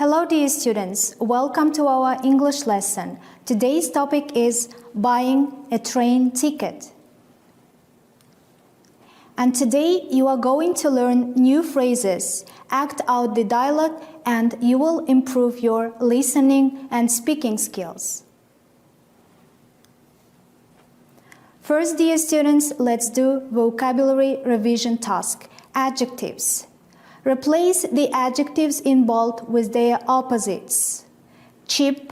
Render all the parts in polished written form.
Hello dear students, welcome to our English lesson. Today's topic is buying a train ticket. And today you are going to learn new phrases, act out the dialogue, and you will improve your listening and speaking skills. First, dear students, let's do vocabulary revision task. Adjectives. Replace the adjectives in bold with their opposites. Cheap,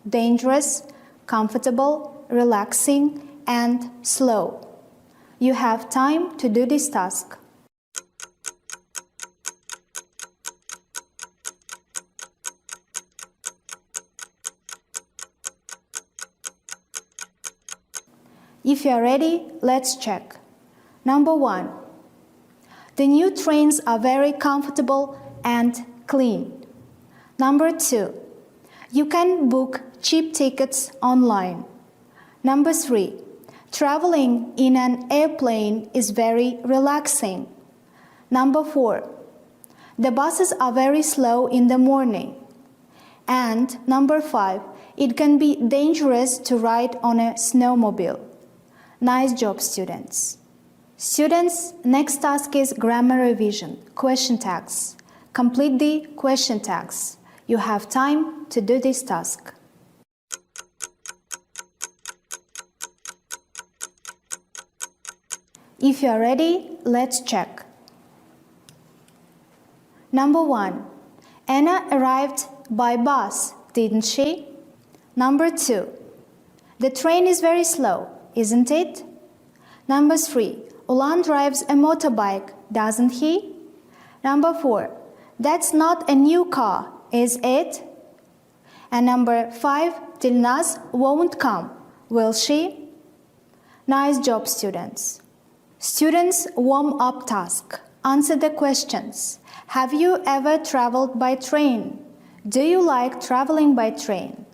dangerous, comfortable, relaxing, and slow. You have time to do this task. If you are ready, let's check. Number 1. The new trains are very comfortable and clean. Number 2. You can book cheap tickets online. Number 3. Traveling in an airplane is very relaxing. Number 4. The buses are very slow in the morning. And number 5. It can be dangerous to ride on a snowmobile. Nice job, students. Students, next task is grammar revision, question tags. Complete the question tags. You have time to do this task. If you are ready, let's check. Number 1. Anna arrived by bus, didn't she? Number 2. The train is very slow, isn't it? Number 3. Ulan drives a motorbike, doesn't he? Number 4. That's not a new car, is it? And number 5. Dilnaz won't come, will she? Nice job, students. Students, warm-up task. Answer the questions. Have you ever traveled by train? Do you like traveling by train?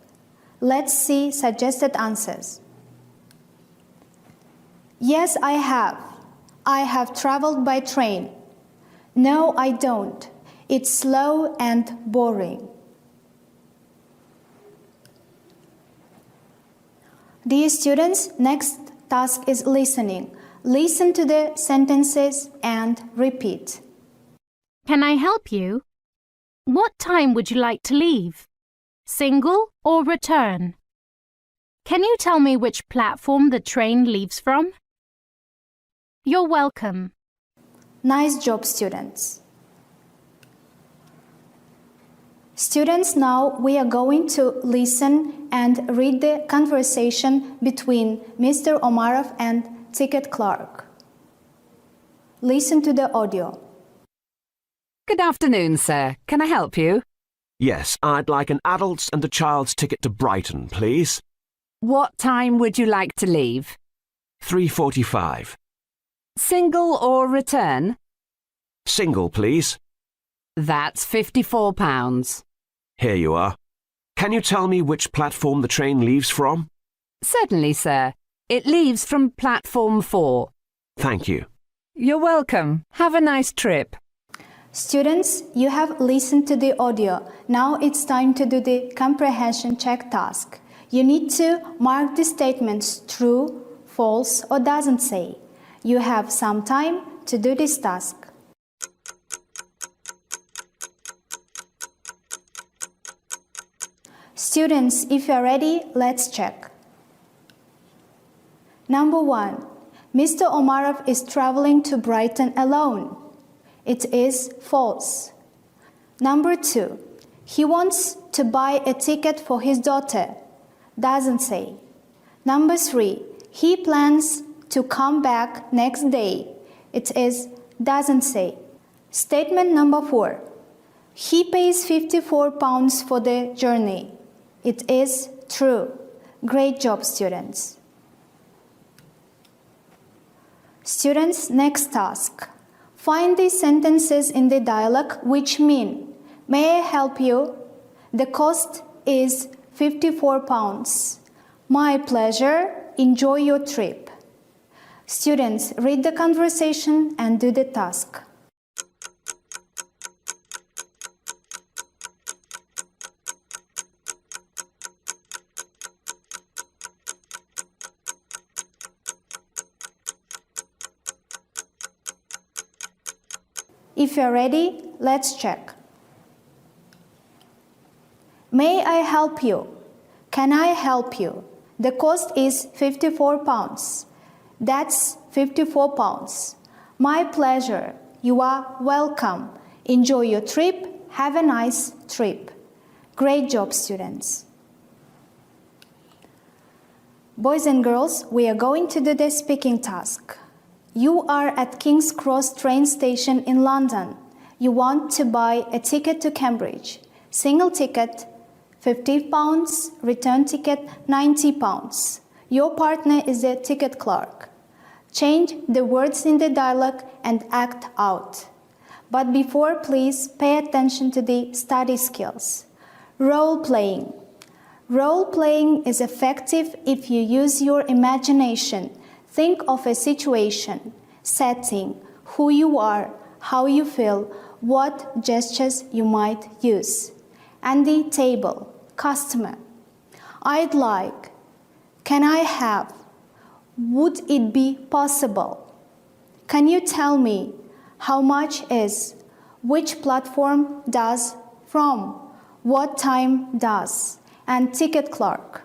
Let's see suggested answers. Yes, I have. I have traveled by train. No, I don't. It's slow and boring. Dear students, next task is listening. Listen to the sentences and repeat. Can I help you? What time would you like to leave? Single or return? Can you tell me which platform the train leaves from? You're welcome. Nice job, students. Students, now we are going to listen and read the conversation between Mr. Omarov and ticket clerk. Listen to the audio. Good afternoon, sir. Can I help you? Yes, I'd like an adult's and a child's ticket to Brighton, please. What time would you like to leave? 3:45. Single or return? Single, please. That's £54. Here you are. Can you tell me which platform the train leaves from? Certainly, sir. It leaves from platform 4. Thank you. You're welcome. Have a nice trip. Students, you have listened to the audio. Now it's time to do the comprehension check task. You need to mark the statements true, false, or doesn't say. You have some time to do this task. Students, if you are ready, let's check. Number 1. Mr. Omarov is traveling to Brighton alone. It is false. Number 2. He wants to buy a ticket for his daughter. Doesn't say. Number 3. He plans to come back next day. It is doesn't say. Statement number 4. He pays £54 for the journey. It is true. Great job, students. Students, next task. Find the sentences in the dialogue which mean, may I help you? The cost is £54. My pleasure. Enjoy your trip. Students, read the conversation and do the task. If you're ready, let's check. May I help you? Can I help you? The cost is £54. That's £54. My pleasure. You are welcome. Enjoy your trip. Have a nice trip. Great job, students. Boys and girls, we are going to do the speaking task. You are at King's Cross train station in London. You want to buy a ticket to Cambridge. Single ticket, £50, return ticket, £90. Your partner is the ticket clerk. Change the words in the dialogue and act out. But before, please pay attention to the study skills. Role playing. Role playing is effective if you use your imagination. Think of a situation, setting, who you are, how you feel, what gestures you might use. And the table, customer. I'd like, can I have, would it be possible? Can you tell me how much is, which platform does, from, what time does, and ticket clerk.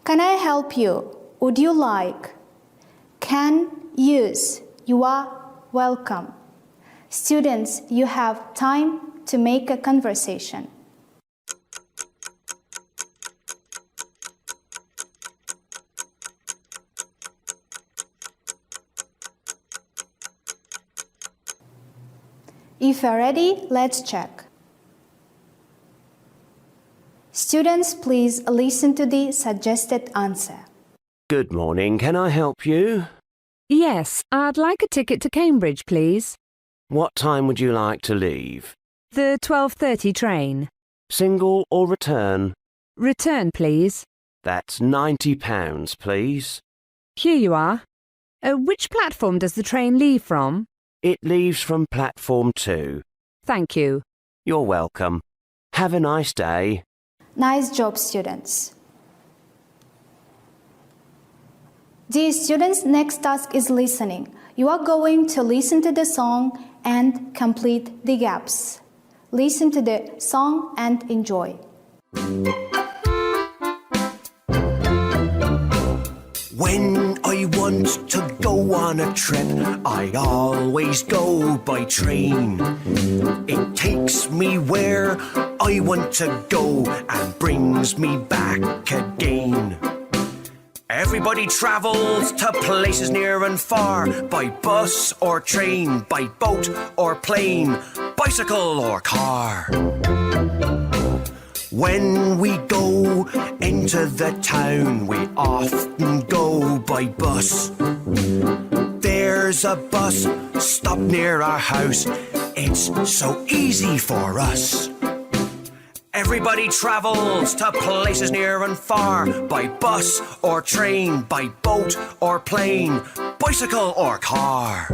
Can I help you? Would you like? Can, use, you are welcome. Students, you have time to make a conversation. If you're ready, let's check. Students, please listen to the suggested answer. Good morning, can I help you? Yes, I'd like a ticket to Cambridge, please. What time would you like to leave? The 12:30 train. Single or return? Return, please. That's £90, please. Here you are. Which platform does the train leave from? It leaves from platform 2. Thank you. You're welcome. Have a nice day. Nice job, students. Dear students, next task is listening. You are going to listen to the song and complete the gaps. Listen to the song and enjoy. When I want to go on a trip, I always go by train. It takes me where I want to go and brings me back again. Everybody travels to places near and far, by bus or train, by boat or plane, bicycle or car. When we go into the town, we often go by bus. There's a bus stop near our house. It's so easy for us. Everybody travels to places near and far, by bus or train, by boat or plane, bicycle or car.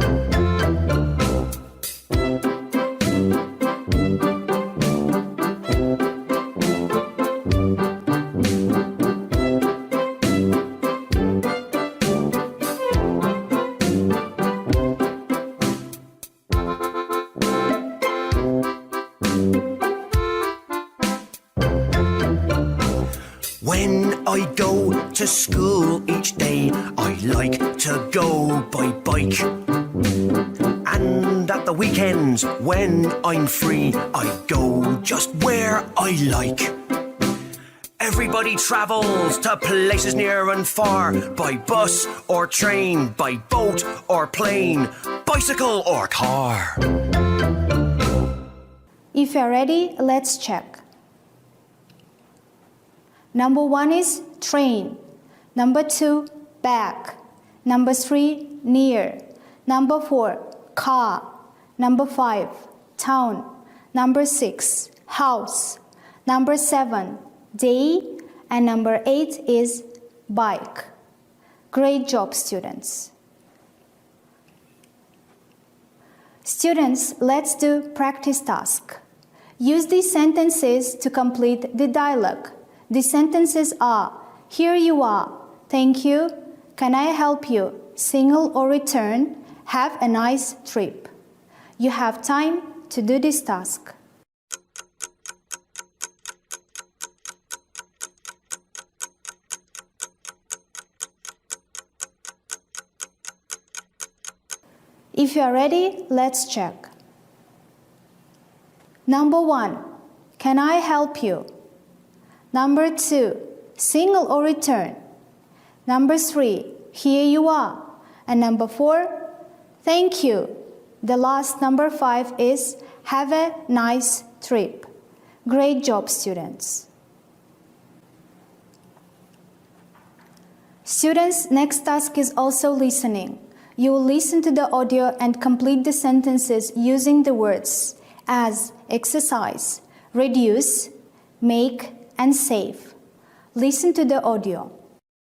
When I go to school each day, I like to go by bike. And at the weekends, when I'm free, I go just where I like. Everybody travels to places near and far, by bus or train, by boat or plane, bicycle or car. If you're ready, let's check. Number 1 is train. Number 2, back. Number 3, near. Number 4, car. Number 5, town. Number 6, house. Number 7, day. And number 8 is bike. Great job, students. Students, let's do practice task. Use these sentences to complete the dialogue. The sentences are, here you are, thank you, can I help you, single or return, have a nice trip. You have time to do this task. If you are ready, let's check. Number 1. Can I help you? Number 2. Single or return? Number 3. Here you are. And number 4. Thank you. The last number 5 is have a nice trip. Great job, students. Students, next task is also listening. You will listen to the audio and complete the sentences using the words as exercise, reduce, make, and save. Listen to the audio.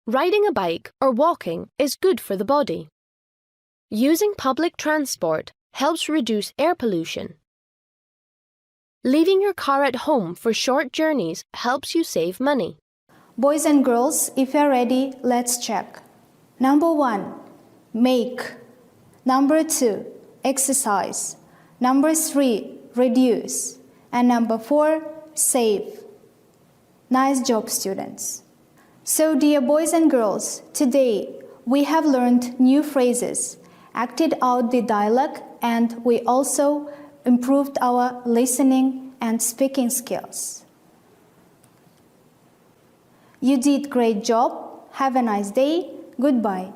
Riding a bike or walking is good for the body. Using public transport helps reduce air pollution. Leaving your car at home for short journeys helps you save money. Boys and girls, if you're ready, let's check. Number 1, make. Number 2, exercise. Number 3, reduce. And number 4, save. Nice job, students. So, dear boys and girls, today we have learned new phrases, acted out the dialogue, and we also improved our listening and speaking skills. You did great job. Have a nice day. Goodbye.